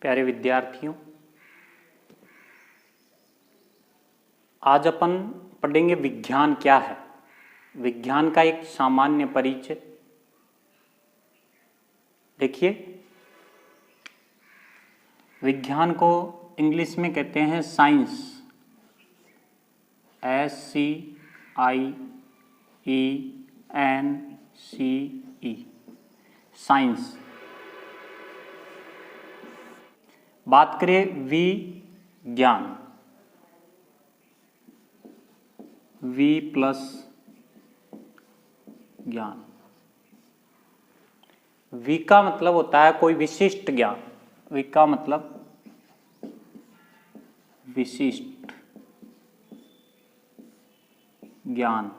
प्यारे विद्यार्थियों, आज अपन पढ़ेंगे विज्ञान क्या है। विज्ञान का एक सामान्य परिचय। देखिए, विज्ञान को इंग्लिश में कहते हैं साइंस, SCIENCE, साइंस। बात करें विज्ञान, वि प्लस ज्ञान। वि का मतलब होता है कोई विशिष्ट ज्ञान। वि का मतलब विशिष्ट ज्ञान,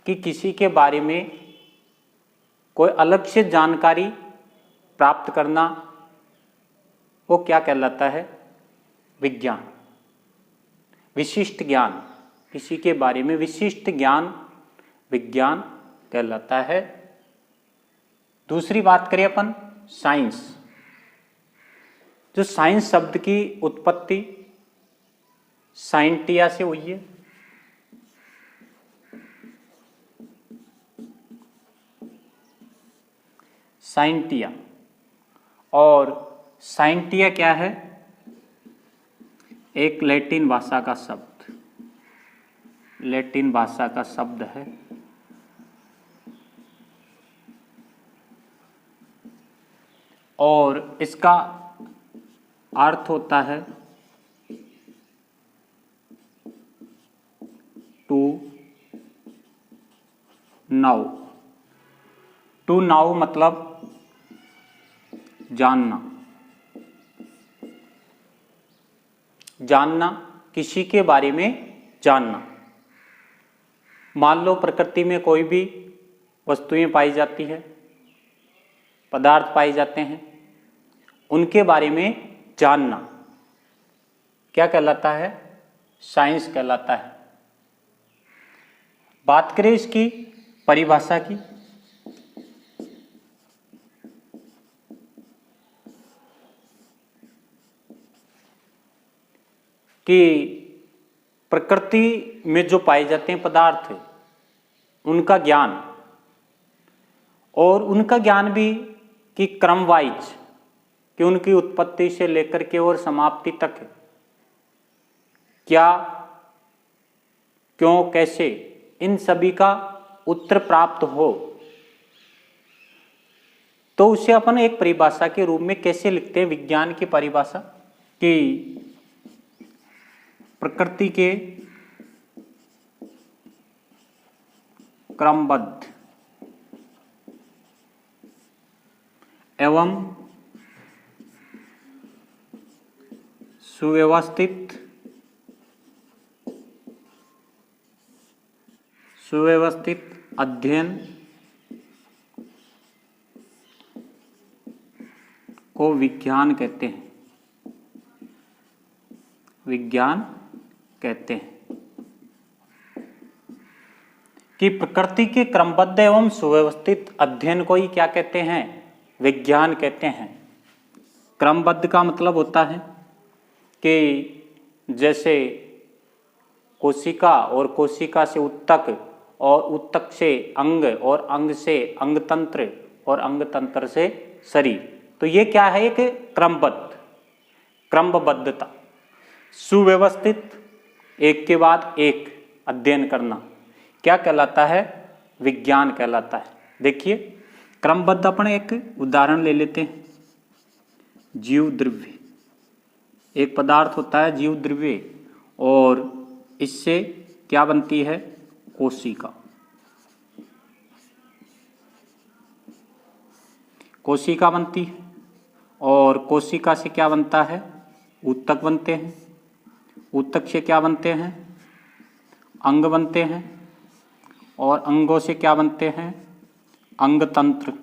कि किसी के बारे में कोई अलग से जानकारी प्राप्त करना, वो क्या कहलाता है? विज्ञान। विशिष्ट ज्ञान, किसी के बारे में विशिष्ट ज्ञान विज्ञान कहलाता है। दूसरी बात करें अपन साइंस। जो साइंस शब्द की उत्पत्ति साइंटिया से हुई है। साइंटिया, और साइंटिया क्या है? एक लैटिन भाषा का शब्द, लैटिन भाषा का शब्द है। और इसका अर्थ होता है टू नाउ। टू नाउ मतलब जानना। जानना, किसी के बारे में जानना। मान लो प्रकृति में कोई भी वस्तुएं पाई जाती है, पदार्थ पाए जाते हैं, उनके बारे में जानना क्या कहलाता है? साइंस कहलाता है। बात करें इसकी परिभाषा की, कि प्रकृति में जो पाए जाते हैं पदार्थ, उनका ज्ञान, और उनका ज्ञान भी कि क्रम वाइज, कि उनकी उत्पत्ति से लेकर के और समाप्ति तक क्या, क्यों, कैसे, इन सभी का उत्तर प्राप्त हो, तो उसे अपन एक परिभाषा के रूप में कैसे लिखते हैं? विज्ञान की परिभाषा कि प्रकृति के क्रमबद्ध एवं सुव्यवस्थित अध्ययन को विज्ञान कहते हैं। विज्ञान कहते हैं कि प्रकृति के क्रमबद्ध एवं सुव्यवस्थित अध्ययन को ही क्या कहते हैं? विज्ञान कहते हैं। क्रमबद्ध का मतलब होता है कि जैसे कोशिका, और कोशिका से उत्तक, और उत्तक से अंग, और अंग से अंगतंत्र, और अंगतंत्र से शरीर। तो ये क्या है? एक क्रमबद्ध, क्रमबद्धता। सुव्यवस्थित, एक के बाद एक अध्ययन करना क्या कहलाता है? विज्ञान कहलाता है। देखिए, क्रमबद्ध अपन एक उदाहरण ले लेते हैं। जीव द्रव्य, एक पदार्थ होता है जीव द्रव्य, और इससे क्या बनती है? कोशिका। कोशिका बनती है, और कोशिका से क्या बनता है? ऊतक बनते हैं। ऊतक से क्या बनते हैं? अंग बनते हैं, और अंगों से क्या बनते हैं? अंगतंत्र।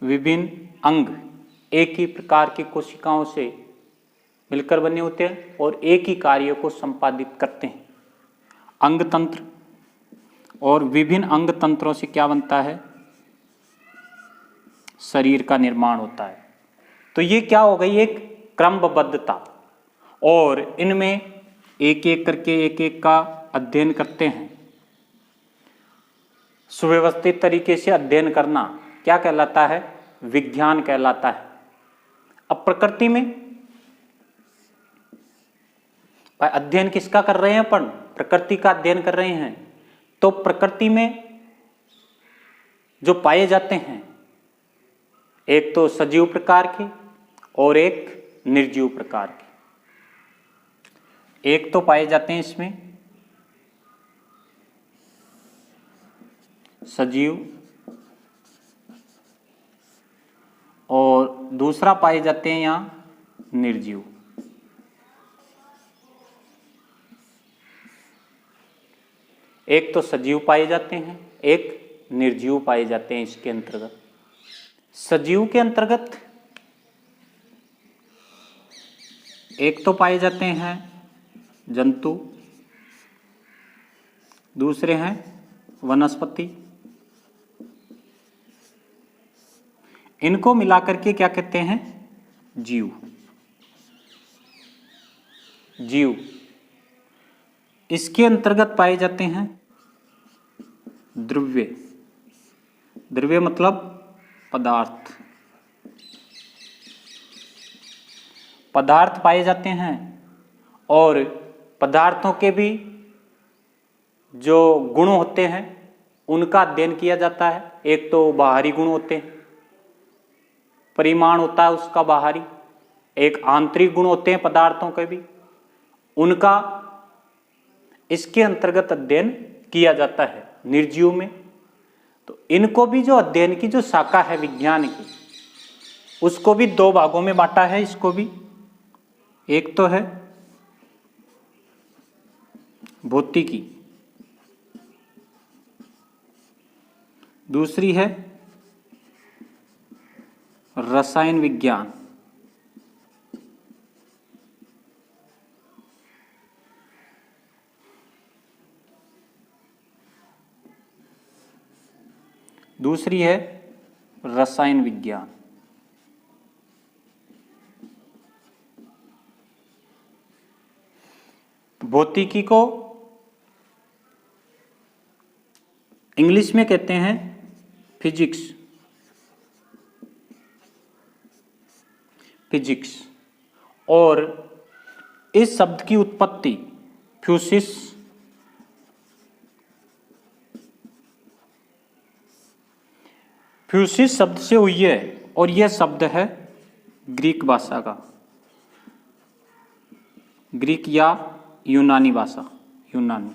विभिन्न अंग एक ही प्रकार की कोशिकाओं से मिलकर बने होते हैं और एक ही कार्य को संपादित करते हैं। अंगतंत्र, और विभिन्न अंग तंत्रों से क्या बनता है? शरीर का निर्माण होता है। तो ये क्या हो गई, एक क्रमबद्धता, और इनमें एक एक करके एक एक का अध्ययन करते हैं। सुव्यवस्थित तरीके से अध्ययन करना क्या कहलाता है, विज्ञान कहलाता है। अब प्रकृति में अध्ययन किसका कर रहे हैं अपन, प्रकृति का अध्ययन कर रहे हैं। तो प्रकृति में जो पाए जाते हैं, एक तो सजीव प्रकार के और एक निर्जीव प्रकार के। एक तो पाए जाते हैं इसमें सजीव, और दूसरा पाए जाते हैं यहाँ निर्जीव। एक तो सजीव पाए जाते हैं, एक निर्जीव पाए जाते हैं। इसके अंतर्गत सजीव के अंतर्गत एक तो पाए जाते हैं जंतु, दूसरे हैं वनस्पति। इनको मिलाकर के क्या कहते हैं, जीव। जीव इसके अंतर्गत पाए जाते हैं द्रव्य। द्रव्य मतलब पदार्थ। पदार्थ पाए जाते हैं, और पदार्थों के भी जो गुण होते हैं उनका अध्ययन किया जाता है। एक तो बाहरी गुण होते हैं, परिमाण होता है उसका बाहरी। एक आंतरिक गुण होते हैं पदार्थों के भी, उनका इसके अंतर्गत अध्ययन किया जाता है निर्जीव में। तो इनको भी जो अध्ययन की जो शाखा है विज्ञान की, उसको भी दो भागों में बांटा है इसको भी। एक तो है भौतिकी, दूसरी है रसायन विज्ञान। दूसरी है रसायन विज्ञान। भौतिकी को इंग्लिश में कहते हैं फिजिक्स। फिजिक्स, और इस शब्द की उत्पत्ति फ्यूसिस शब्द से हुई है, और यह शब्द है ग्रीक भाषा का, ग्रीक या यूनानी भाषा, यूनानी,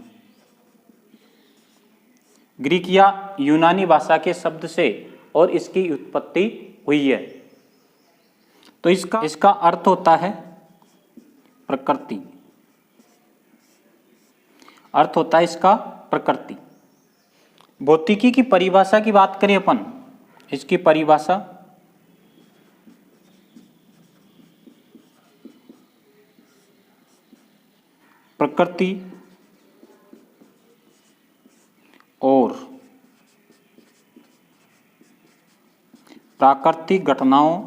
ग्रीक या यूनानी भाषा के शब्द से और इसकी उत्पत्ति हुई है। तो इसका अर्थ होता है प्रकृति। अर्थ होता है इसका प्रकृति। भौतिकी की परिभाषा की बात करें अपन, इसकी परिभाषा प्रकृति और प्राकृतिक घटनाओं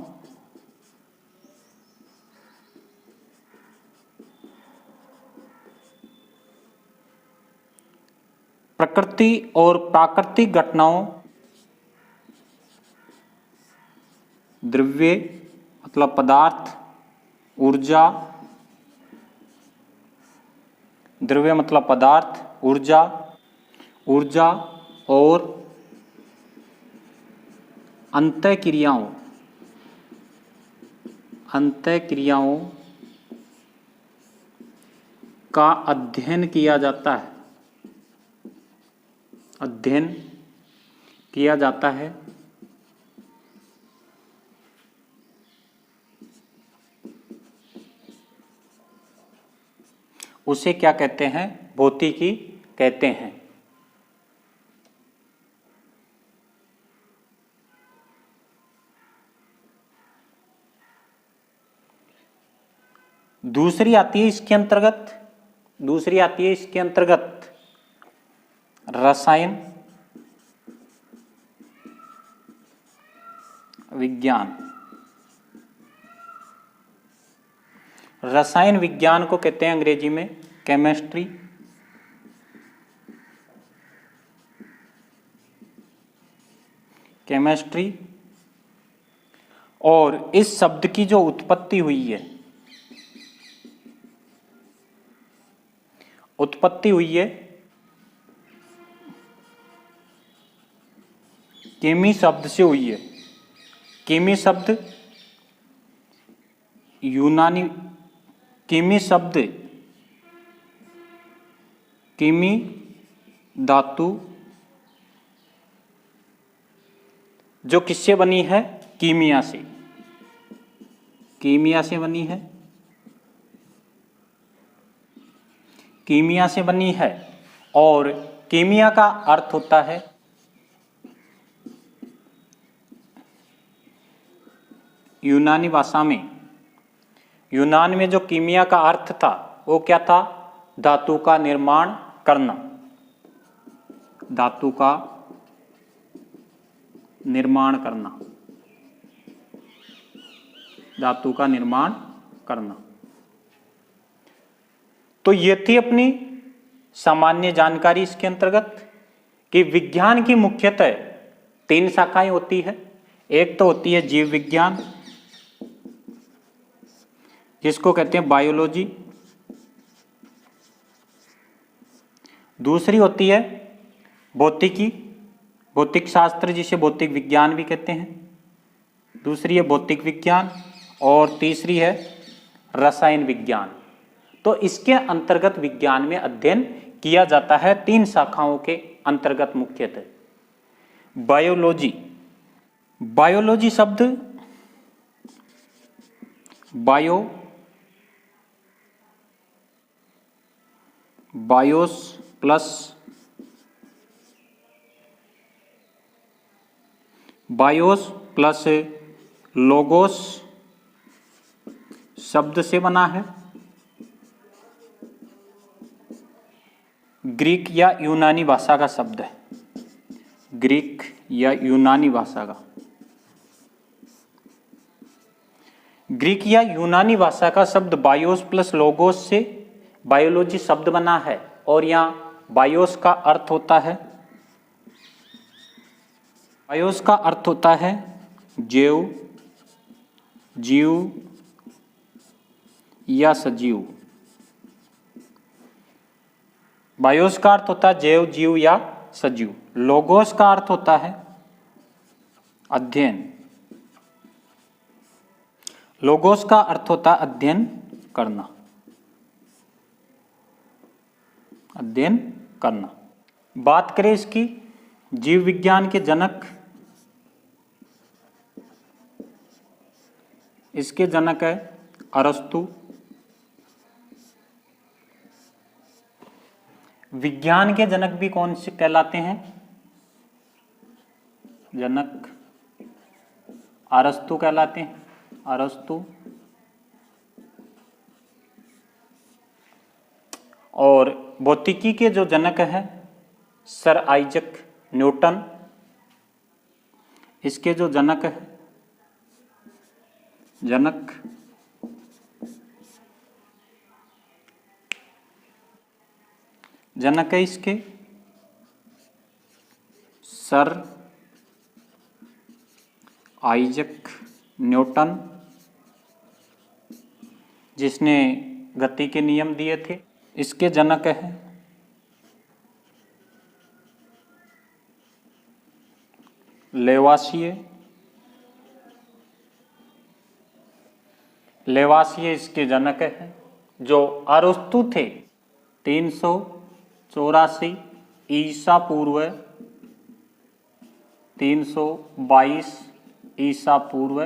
प्रकृति और प्राकृतिक घटनाओं, द्रव्य मतलब पदार्थ, ऊर्जा, द्रव्य मतलब पदार्थ, ऊर्जा, ऊर्जा और अंतःक्रियाओं का अध्ययन किया जाता है। अध्ययन किया जाता है उसे क्या कहते हैं, भौतिकी कहते हैं। दूसरी आती है इसके अंतर्गत रसायन विज्ञान। रसायन विज्ञान को कहते हैं अंग्रेजी में केमिस्ट्री। केमिस्ट्री। और इस शब्द की जो उत्पत्ति हुई है, केमी शब्द से हुई है। केमी शब्द यूनानी, केमी शब्द केमी धातु जो किससे बनी है? कीमिया से। कीमिया से बनी है, कीमिया से बनी है। और कीमिया का अर्थ होता है यूनानी भाषा में, यूनान में जो कीमिया का अर्थ था वो क्या था? धातु का निर्माण करना। धातु का निर्माण करना। धातु का निर्माण करना। तो ये थी अपनी सामान्य जानकारी इसके अंतर्गत कि विज्ञान की मुख्यतः 3 शाखाएं होती है। एक तो होती है जीव विज्ञान, जिसको कहते हैं बायोलॉजी। दूसरी होती है भौतिकी, भौतिक शास्त्र, जिसे भौतिक विज्ञान भी कहते हैं। दूसरी है भौतिक विज्ञान। और तीसरी है रसायन विज्ञान। तो इसके अंतर्गत विज्ञान में अध्ययन किया जाता है 3 शाखाओं के अंतर्गत मुख्यतः। बायोलॉजी। बायोलॉजी शब्द बायोस प्लस लोगोस शब्द से बना है। ग्रीक या यूनानी भाषा का शब्द है। ग्रीक या यूनानी भाषा का, ग्रीक या यूनानी भाषा का शब्द बायोस प्लस लोगोस से बायोलॉजी शब्द बना है। और यहाँ बायोस का अर्थ होता है, बायोस का अर्थ होता है जैव, जीव या सजीव। बायोस का अर्थ होता है जैव, जीव या सजीव। लोगोस का अर्थ होता है अध्ययन। लोगोस का अर्थ होता है अध्ययन करना। अध्ययन करना। बात करें इसकी जीव विज्ञान के जनक, इसके जनक है अरस्तु। विज्ञान के जनक भी कौन से कहलाते हैं? जनक अरस्तु कहलाते हैं। अरस्तु। और भौतिकी के जो जनक हैं सर आइजक न्यूटन। इसके जो जनक है, जनक जनक है इसके सर आइजक न्यूटन, जिसने गति के नियम दिए थे। इसके जनक है लेवासिए। लेवासिए इसके जनक है, जो अरस्तु थे 384 ईसा पूर्व 322 ईसा पूर्व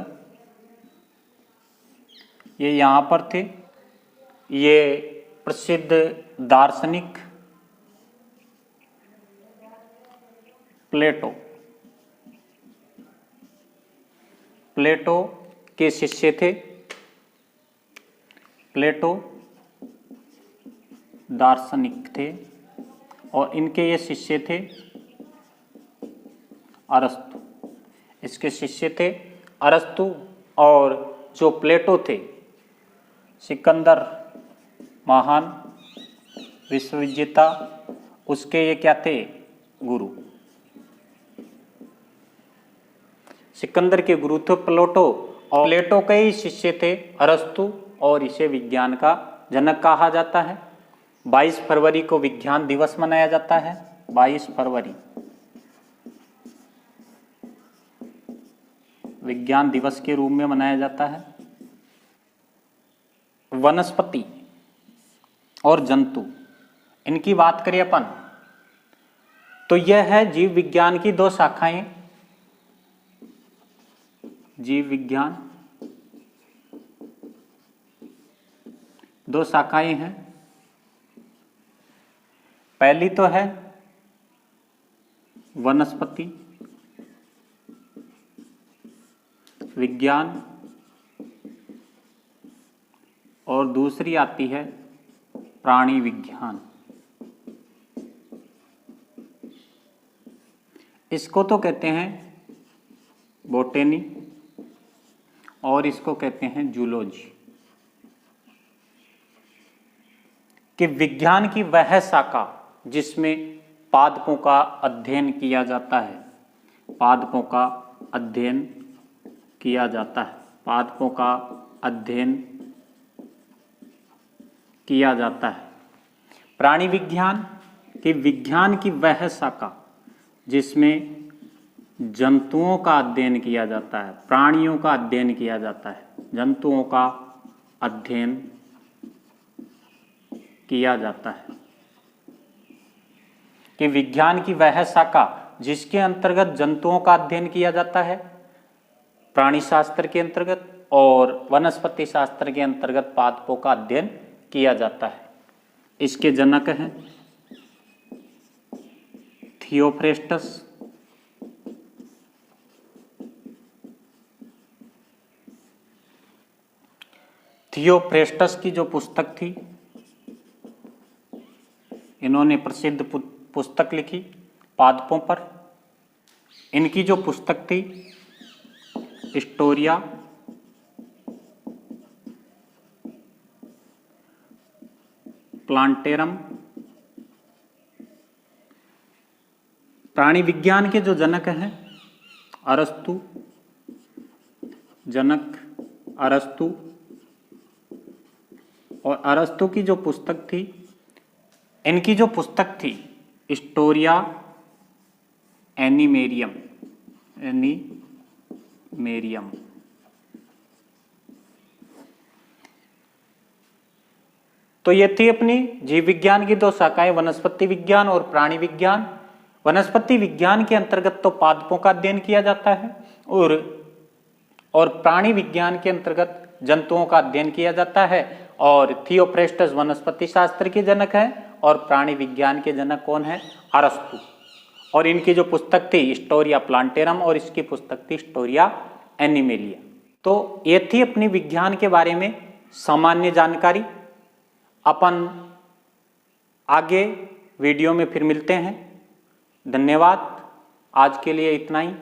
ये यहाँ पर थे। ये प्रसिद्ध दार्शनिक प्लेटो के शिष्य थे। प्लेटो दार्शनिक थे और इनके ये शिष्य थे अरस्तु। इसके शिष्य थे अरस्तु और जो प्लेटो थे, सिकंदर महान विश्व विजेता, उसके ये क्या थे? गुरु। सिकंदर के गुरु थे प्लेटो, और प्लेटो के ही शिष्य थे अरस्तु, और इसे विज्ञान का जनक कहा जाता है। 22 फरवरी को विज्ञान दिवस मनाया जाता है। 22 फरवरी विज्ञान दिवस के रूप में मनाया जाता है। वनस्पति और जंतु, इनकी बात करें अपन तो यह है जीव विज्ञान की दो शाखाएं। जीव विज्ञान दो शाखाएं हैं। पहली तो है वनस्पति विज्ञान, और दूसरी आती है प्राणी विज्ञान। इसको तो कहते हैं बोटेनी, और इसको कहते हैं जूलॉजी। कि विज्ञान की वह शाखा जिसमें पादपों का अध्ययन किया जाता है, पादपों का अध्ययन किया जाता है, पादपों का अध्ययन किया जाता है। प्राणी विज्ञान की विज्ञान की वह शाखा जिसमें जंतुओं का अध्ययन किया जाता है, प्राणियों का अध्ययन किया जाता है, जंतुओं का अध्ययन किया जाता है। कि विज्ञान की वह शाखा जिसके अंतर्गत जंतुओं का अध्ययन किया जाता है, प्राणी शास्त्र के अंतर्गत, और वनस्पति शास्त्र के अंतर्गत पादपों का अध्ययन किया जाता है। इसके जनक हैं थियोफ्रेस्टस, थियोफ्रेस्टस की जो पुस्तक थी, इन्होंने प्रसिद्ध पुस्तक लिखी पादपों पर। इनकी जो पुस्तक थी हिस्टोरिया प्लांटेरम। प्राणी विज्ञान के जो जनक हैं अरस्तु, जनक अरस्तु, और अरस्तु की जो पुस्तक थी, इनकी जो पुस्तक थी हिस्टोरिया एनिमेरियम, एनिमेरियम। तो ये थी अपनी जीव विज्ञान की दो शाखाएं, वनस्पति विज्ञान और प्राणी विज्ञान। वनस्पति विज्ञान के अंतर्गत तो पादपों का अध्ययन किया जाता है, और प्राणी विज्ञान के अंतर्गत जंतुओं का अध्ययन किया जाता है। और थियोफ्रेस्टस वनस्पति शास्त्र के जनक हैं, और प्राणी विज्ञान के जनक कौन है? अरस्तु। और इनकी जो पुस्तक थी हिस्टोरिया प्लांटेरम, और इसकी पुस्तक थी हिस्टोरिया एनिमेलिया। तो ये थी अपनी विज्ञान के बारे में सामान्य जानकारी। अपन आगे वीडियो में फिर मिलते हैं। धन्यवाद। आज के लिए इतना ही।